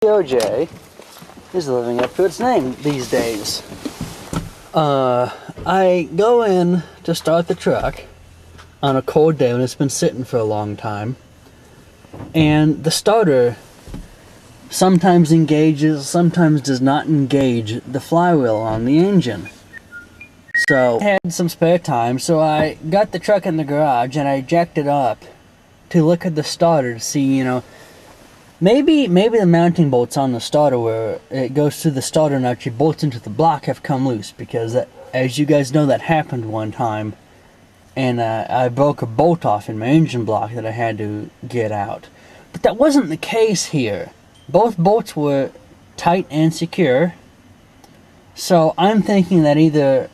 BBPOJ is living up to its name these days. I go in to start the truck on a cold day when it's been sitting for a long time, and the starter sometimes engages, sometimes does not engage the flywheel on the engine. So I had some spare time, so I got the truck in the garage and I jacked it up to look at the starter to see, you know, maybe the mounting bolts on the starter where it goes through the starter and actually bolts into the block have come loose, because that, as you guys know, that happened one time, and I broke a bolt off in my engine block that I had to get out. But that wasn't the case here. Both bolts were tight and secure, so I'm thinking that either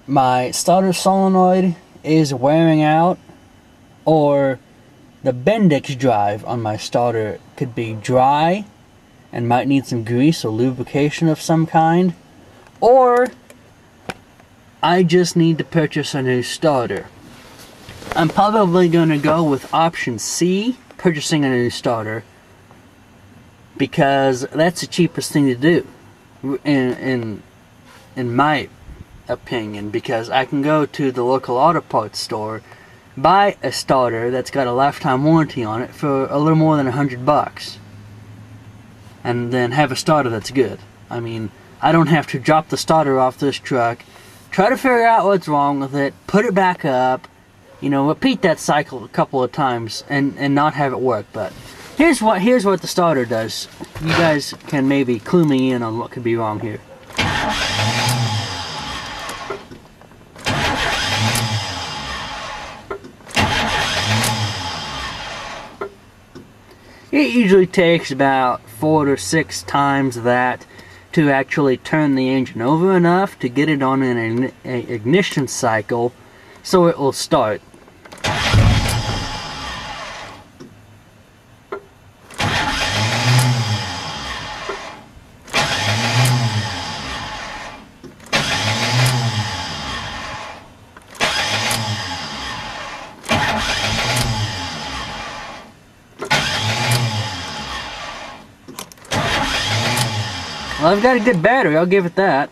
my starter solenoid is wearing out, or the Bendix drive on my starter could be dry and might need some grease or lubrication of some kind, or I just need to purchase a new starter. I'm probably going to go with option C, purchasing a new starter, because that's the cheapest thing to do in my opinion, because I can go to the local auto parts store, buy a starter that's got a lifetime warranty on it for a little more than $100, and then have a starter that's good. I mean, I don't have to drop the starter off this truck, try to figure out what's wrong with it, put it back up, you know, repeat that cycle a couple of times and not have it work. But here's what the starter does. You guys can maybe clue me in on what could be wrong here. It usually takes about 4 to 6 times that to actually turn the engine over enough to get it on an ignition cycle so it will start. Well, I've got a good battery, I'll give it that.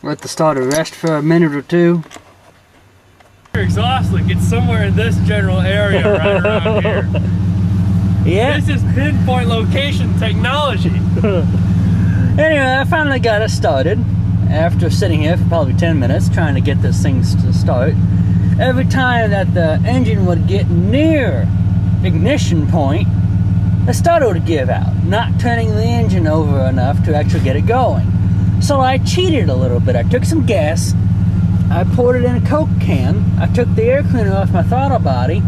Let the starter rest for a minute or two. Your exhaust leak, it's somewhere in this general area right around here. Yeah. This is pinpoint location technology. Anyway, I finally got it started after sitting here for probably 10 minutes trying to get this thing to start. Every time that the engine would get near ignition point, the starter would give out, not turning the engine over enough to actually get it going. So I cheated a little bit. I took some gas, I poured it in a Coke can, I took the air cleaner off my throttle body,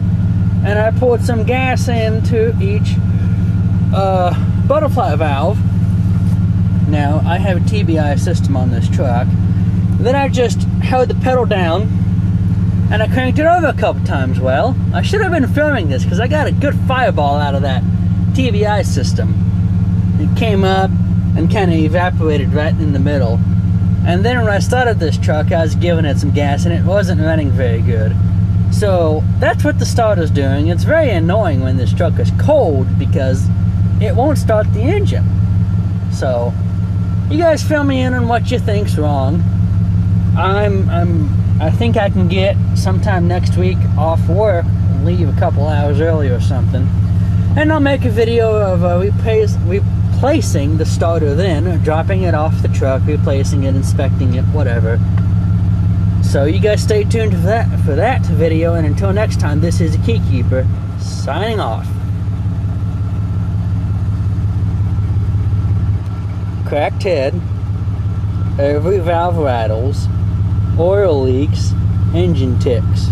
and I poured some gas into each butterfly valve. Now, I have a TBI system on this truck. Then I just held the pedal down and I cranked it over a couple times. Well, I should have been filming this because I got a good fireball out of that TBI system. It came up and kind of evaporated right in the middle. And then when I started this truck, I was giving it some gas and it wasn't running very good. So that's what the starter's doing. It's very annoying when this truck is cold because it won't start the engine. So you guys fill me in on what you think's wrong. I think I can get sometime next week off work, leave a couple hours early or something, and I'll make a video of replacing the starter, then dropping it off the truck, replacing it, inspecting it, whatever. So you guys stay tuned for that video, and until next time, this is the Keykeeper signing off. Cracked head, every valve rattles, oil leaks, engine ticks.